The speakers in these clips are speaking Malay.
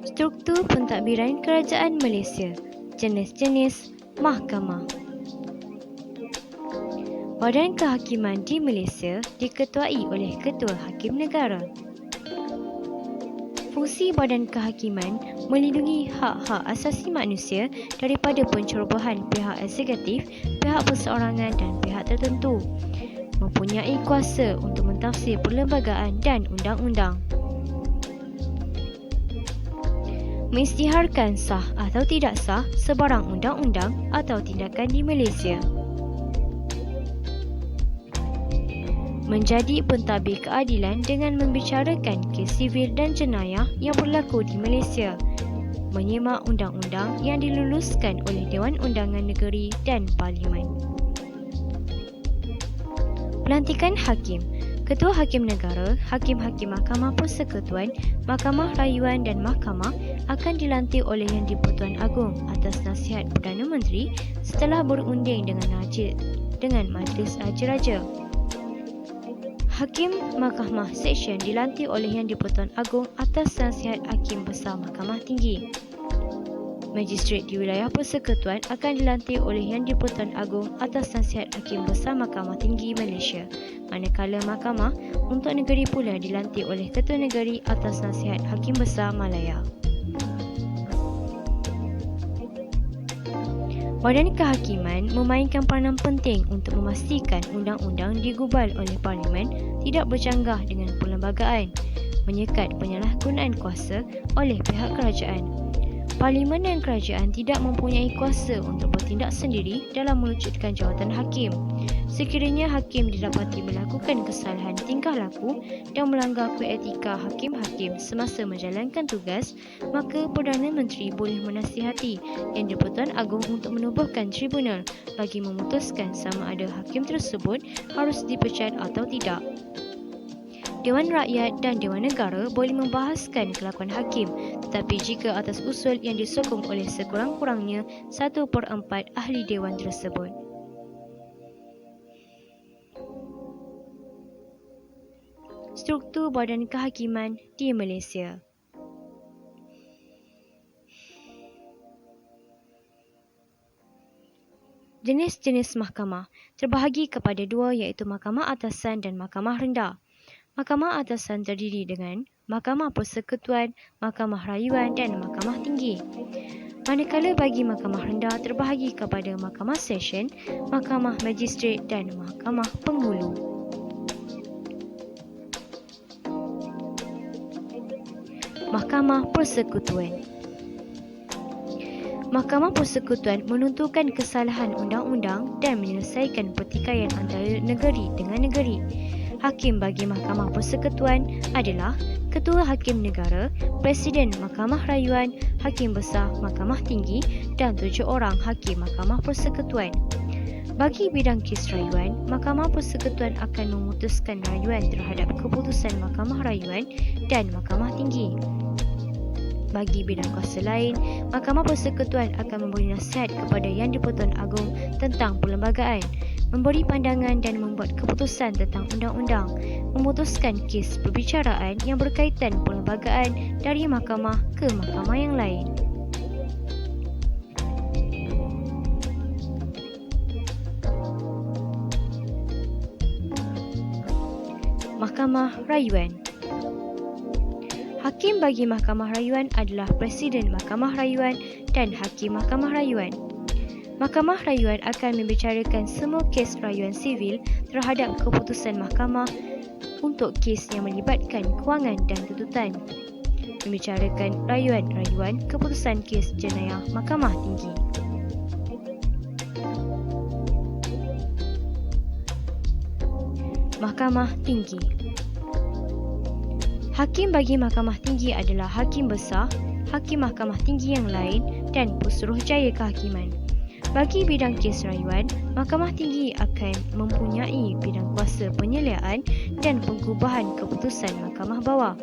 Struktur pentadbiran Kerajaan Malaysia. Jenis-jenis mahkamah. Badan Kehakiman di Malaysia diketuai oleh Ketua Hakim Negara. Fungsi Badan Kehakiman melindungi hak-hak asasi manusia daripada pencerobohan pihak eksekutif, pihak perseorangan dan pihak tertentu. Mempunyai kuasa untuk mentafsir perlembagaan dan undang-undang. Mengisytiharkan sah atau tidak sah sebarang undang-undang atau tindakan di Malaysia. Menjadi pentadbir keadilan dengan membicarakan kes sivil dan jenayah yang berlaku di Malaysia. Menyemak undang-undang yang diluluskan oleh Dewan Undangan Negeri dan Parlimen. Pelantikan Hakim. Ketua Hakim Negara, Hakim-Hakim Mahkamah Persekutuan, Mahkamah Rayuan dan Mahkamah akan dilantik oleh Yang di-Pertuan Agong atas nasihat Perdana Menteri setelah berunding dengan Majlis Raja-Raja. Hakim Mahkamah Seksyen dilantik oleh Yang di-Pertuan Agong atas nasihat Hakim Besar Mahkamah Tinggi. Magistrate di wilayah persekutuan akan dilantik oleh Yang di-Pertuan Agong atas nasihat Hakim Besar Mahkamah Tinggi Malaysia. Manakala mahkamah untuk negeri pula dilantik oleh Ketua Negeri atas nasihat Hakim Besar Malaya. Badan Kehakiman memainkan peranan penting untuk memastikan undang-undang digubal oleh Parlimen tidak bercanggah dengan perlembagaan, menyekat penyalahgunaan kuasa oleh pihak kerajaan. Parlimen dan kerajaan tidak mempunyai kuasa untuk bertindak sendiri dalam mewujudkan jawatan hakim. Sekiranya hakim didapati melakukan kesalahan tingkah laku dan melanggar kod etika hakim-hakim semasa menjalankan tugas, maka Perdana Menteri boleh menasihati Yang di-Pertuan Agong untuk menubuhkan tribunal bagi memutuskan sama ada hakim tersebut harus dipecat atau tidak. Dewan Rakyat dan Dewan Negara boleh membahaskan kelakuan hakim, tetapi jika atas usul yang disokong oleh sekurang-kurangnya 1/4 ahli Dewan tersebut. Struktur Badan Kehakiman di Malaysia. Jenis-jenis mahkamah terbahagi kepada dua iaitu Mahkamah Atasan dan Mahkamah Rendah. Mahkamah Atasan terdiri dengan Mahkamah Persekutuan, Mahkamah Rayuan dan Mahkamah Tinggi. Manakala bagi Mahkamah Rendah terbahagi kepada Mahkamah Session, Mahkamah Magistrate dan Mahkamah Penghulu. Mahkamah Persekutuan. Mahkamah Persekutuan menentukan kesalahan undang-undang dan menyelesaikan pertikaian antara negeri dengan negeri. Hakim bagi Mahkamah Persekutuan adalah Ketua Hakim Negara, Presiden Mahkamah Rayuan, Hakim Besar Mahkamah Tinggi dan 7 orang Hakim Mahkamah Persekutuan. Bagi bidang kes rayuan, Mahkamah Persekutuan akan memutuskan rayuan terhadap keputusan Mahkamah Rayuan dan Mahkamah Tinggi. Bagi bidang kuasa lain, Mahkamah Persekutuan akan memberi nasihat kepada Yang di-Pertuan Agong tentang perlembagaan, memberi pandangan dan membuat keputusan tentang undang-undang, memutuskan kes perbicaraan yang berkaitan perlembagaan dari mahkamah ke mahkamah yang lain. Mahkamah Rayuan. Hakim bagi Mahkamah Rayuan adalah Presiden Mahkamah Rayuan dan Hakim Mahkamah Rayuan. Mahkamah Rayuan akan membicarakan semua kes rayuan sivil terhadap keputusan mahkamah untuk kes yang melibatkan kewangan dan tuntutan. Membicarakan rayuan keputusan kes jenayah Mahkamah Tinggi. Mahkamah Tinggi. Hakim bagi Mahkamah Tinggi adalah Hakim Besar, Hakim Mahkamah Tinggi yang lain dan Pesuruhjaya Kehakiman. Bagi bidang kes rayuan, Mahkamah Tinggi akan mempunyai bidang kuasa penyeliaan dan pengubahan keputusan Mahkamah Bawah.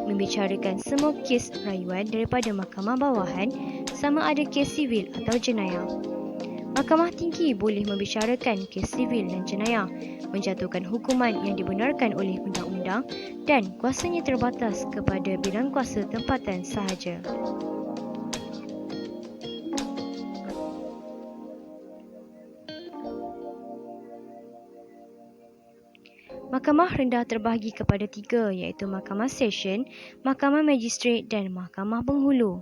Membicarakan semua kes rayuan daripada Mahkamah Bawahan, sama ada kes sivil atau jenayah. Mahkamah Tinggi boleh membicarakan kes sivil dan jenayah, menjatuhkan hukuman yang dibenarkan oleh undang-undang dan kuasanya terbatas kepada bidang kuasa tempatan sahaja. Mahkamah rendah terbahagi kepada 3 iaitu Mahkamah Session, Mahkamah Magistrate dan Mahkamah Penghulu.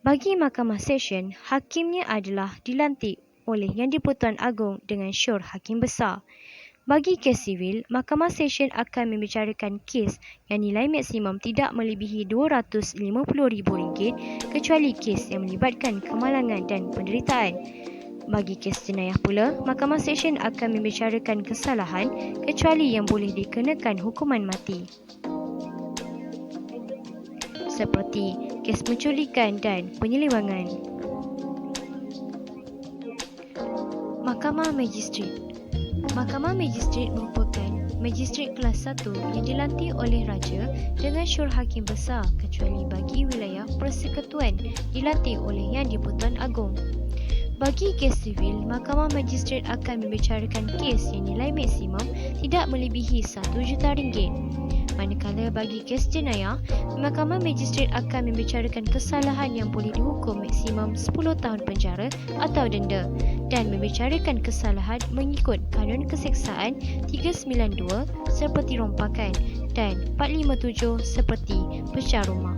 Bagi Mahkamah Session, hakimnya adalah dilantik oleh Yang di-Pertuan Agong dengan syor Hakim Besar. Bagi kes sivil, Mahkamah Session akan membicarakan kes yang nilai maksimum tidak melebihi RM250,000 kecuali kes yang melibatkan kemalangan dan penderitaan. Bagi kes jenayah pula, Mahkamah Session akan membicarakan kesalahan kecuali yang boleh dikenakan hukuman mati, seperti kes penculikan dan penyelewangan. Mahkamah Magistrate. Mahkamah Magistrate merupakan Magistrate kelas 1 yang dilantik oleh Raja dengan syor Hakim Besar kecuali bagi wilayah Persekutuan dilantik oleh Yang di-Pertuan Agong. Bagi kes sivil, Mahkamah Magistrate akan membicarakan kes yang nilai maksimum tidak melebihi RM1 juta. Manakala bagi kes jenayah, Mahkamah Magistrate akan membicarakan kesalahan yang boleh dihukum maksimum 10 tahun penjara atau denda dan membicarakan kesalahan mengikut Kanun Keseksaan 392 seperti rompakan dan 457 seperti pecah rumah.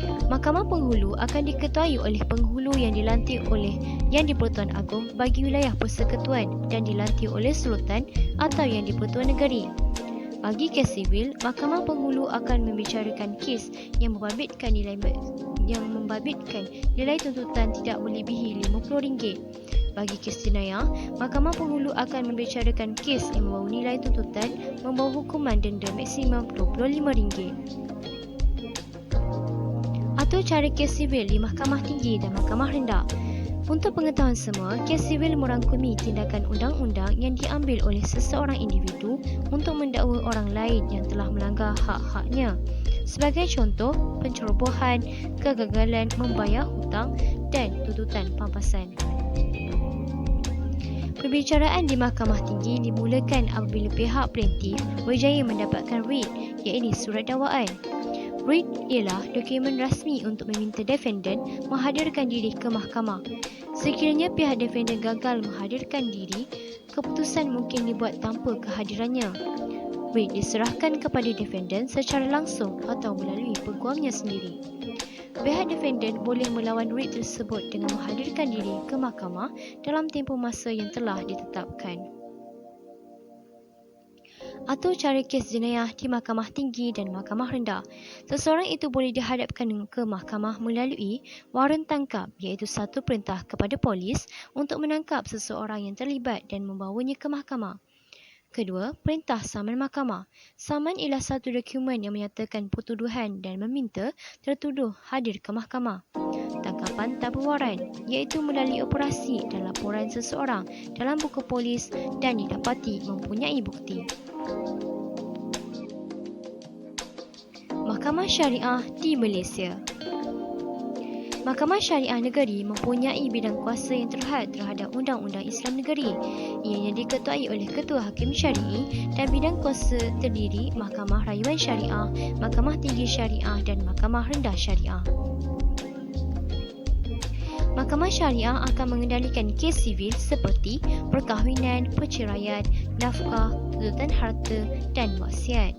Mahkamah Penghulu akan diketuai oleh penghulu yang dilantik oleh Yang di-Pertuan Agong bagi wilayah persekutuan dan dilantik oleh Sultan atau Yang di-Pertuan Negeri. Bagi kes sivil, Mahkamah Penghulu akan membicarakan kes yang membabitkan nilai tuntutan tidak melebihi RM50. Bagi kes jenayah, Mahkamah Penghulu akan membicarakan kes yang membawa nilai tuntutan membawa hukuman denda maksimum RM25. Atur cara kes sivil di Mahkamah Tinggi dan Mahkamah Rendah. Untuk pengetahuan semua, kes sivil merangkumi tindakan undang-undang yang diambil oleh seseorang individu untuk mendakwa orang lain yang telah melanggar hak-haknya. Sebagai contoh, pencerobohan, kegagalan membayar hutang dan tuntutan pampasan. Perbicaraan di Mahkamah Tinggi dimulakan apabila pihak plaintiff berjaya mendapatkan writ, iaitu surat dakwaan. Writ ialah dokumen rasmi untuk meminta defendant menghadirkan diri ke mahkamah. Sekiranya pihak defendant gagal menghadirkan diri, keputusan mungkin dibuat tanpa kehadirannya. Writ diserahkan kepada defendant secara langsung atau melalui peguamnya sendiri. Pihak defendant boleh melawan writ tersebut dengan menghadirkan diri ke mahkamah dalam tempoh masa yang telah ditetapkan. Atur cara kes jenayah di Mahkamah Tinggi dan Mahkamah Rendah. Seseorang itu boleh dihadapkan ke mahkamah melalui waran tangkap, iaitu satu perintah kepada polis untuk menangkap seseorang yang terlibat dan membawanya ke mahkamah. Kedua, perintah saman mahkamah. Saman ialah satu dokumen yang menyatakan pertuduhan dan meminta tertuduh hadir ke mahkamah. Tangkapan tak berwaran, iaitu melalui operasi dan laporan seseorang dalam buku polis dan didapati mempunyai bukti. Mahkamah Syariah di Malaysia. Mahkamah Syariah Negeri mempunyai bidang kuasa yang terhad terhadap Undang-Undang Islam Negeri. Ianya diketuai oleh Ketua Hakim Syari'i dan bidang kuasa terdiri Mahkamah Rayuan Syariah, Mahkamah Tinggi Syariah dan Mahkamah Rendah Syariah. Mahkamah Syariah akan mengendalikan kes sivil seperti perkahwinan, perceraian, nafkah, tuntutan harta dan maksiat.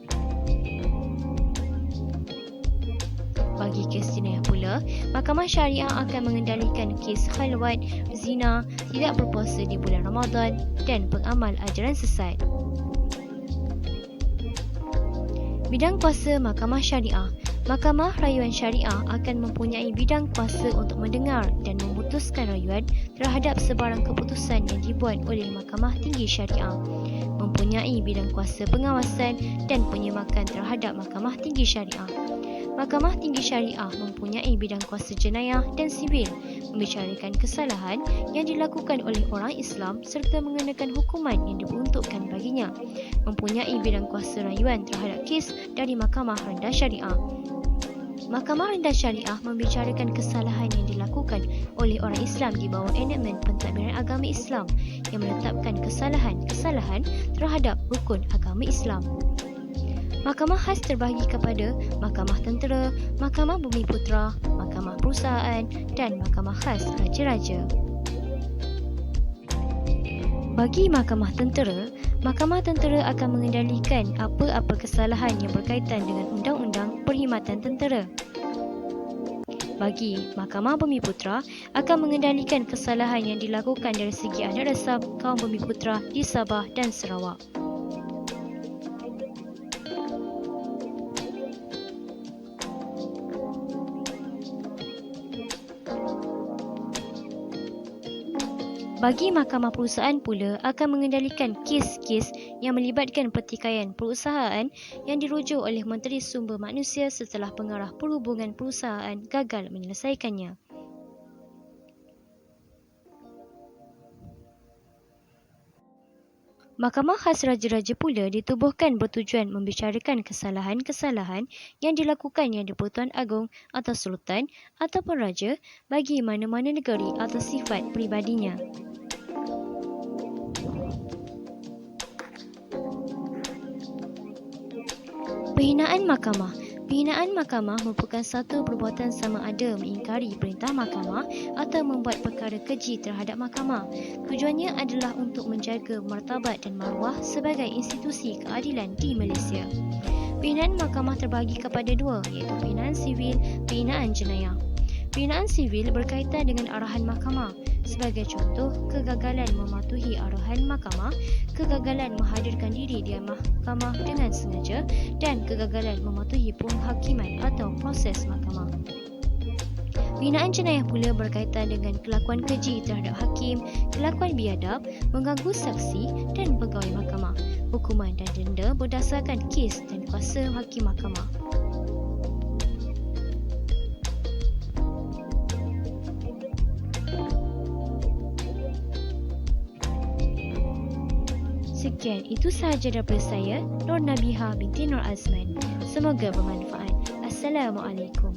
Bagi kes jenayah pula, Mahkamah Syariah akan mengendalikan kes khalwat, zina, tidak berpuasa di bulan Ramadan dan pengamal ajaran sesat. Bidang kuasa Mahkamah Syariah. Mahkamah Rayuan Syariah akan mempunyai bidang kuasa untuk mendengar dan memutuskan rayuan terhadap sebarang keputusan yang dibuat oleh Mahkamah Tinggi Syariah. Mempunyai bidang kuasa pengawasan dan penyemakan terhadap Mahkamah Tinggi Syariah. Mahkamah Tinggi Syariah mempunyai bidang kuasa jenayah dan sivil, membicarakan kesalahan yang dilakukan oleh orang Islam serta mengenakan hukuman yang diperuntukkan baginya. Mempunyai bidang kuasa rayuan terhadap kes dari Mahkamah Rendah Syariah. Mahkamah Rendah Syariah membicarakan kesalahan yang dilakukan oleh orang Islam di bawah enakmen pentadbiran agama Islam yang menetapkan kesalahan-kesalahan terhadap rukun agama Islam. Mahkamah khas terbahagi kepada Mahkamah Tentera, Mahkamah Bumiputera, Mahkamah Perusahaan dan Mahkamah Khas Raja-Raja. Bagi Mahkamah Tentera akan mengendalikan apa-apa kesalahan yang berkaitan dengan Undang-Undang Perkhidmatan Tentera. Bagi Mahkamah Bumiputera akan mengendalikan kesalahan yang dilakukan dari segi adat resam kaum Bumiputera di Sabah dan Sarawak. Bagi Mahkamah Perusahaan pula akan mengendalikan kes-kes yang melibatkan pertikaian perusahaan yang dirujuk oleh Menteri Sumber Manusia setelah pengarah perhubungan perusahaan gagal menyelesaikannya. Mahkamah Khas Raja-Raja pula ditubuhkan bertujuan membicarakan kesalahan-kesalahan yang dilakukan yang di-Pertuan Agong atau Sultan ataupun Raja bagi mana-mana negeri atau sifat peribadinya. Penghinaan mahkamah. Penghinaan mahkamah merupakan satu perbuatan sama ada mengingkari perintah mahkamah atau membuat perkara keji terhadap mahkamah. Tujuannya adalah untuk menjaga martabat dan maruah sebagai institusi keadilan di Malaysia. Penghinaan mahkamah terbahagi kepada dua, iaitu penghinaan sivil, penghinaan jenayah. Penghinaan sivil berkaitan dengan arahan mahkamah. Sebagai contoh, kegagalan mematuhi arahan mahkamah, kegagalan menghadirkan diri di mahkamah dengan sengaja dan kegagalan mematuhi penghakiman atau proses mahkamah. Penghinaan jenayah pula berkaitan dengan kelakuan keji terhadap hakim, kelakuan biadab, mengganggu saksi dan pegawai mahkamah. Hukuman dan denda berdasarkan kes dan kuasa hakim mahkamah. Sekian, itu sahaja daripada saya, Nur Nabiha binti Nur Azman. Semoga bermanfaat. Assalamualaikum.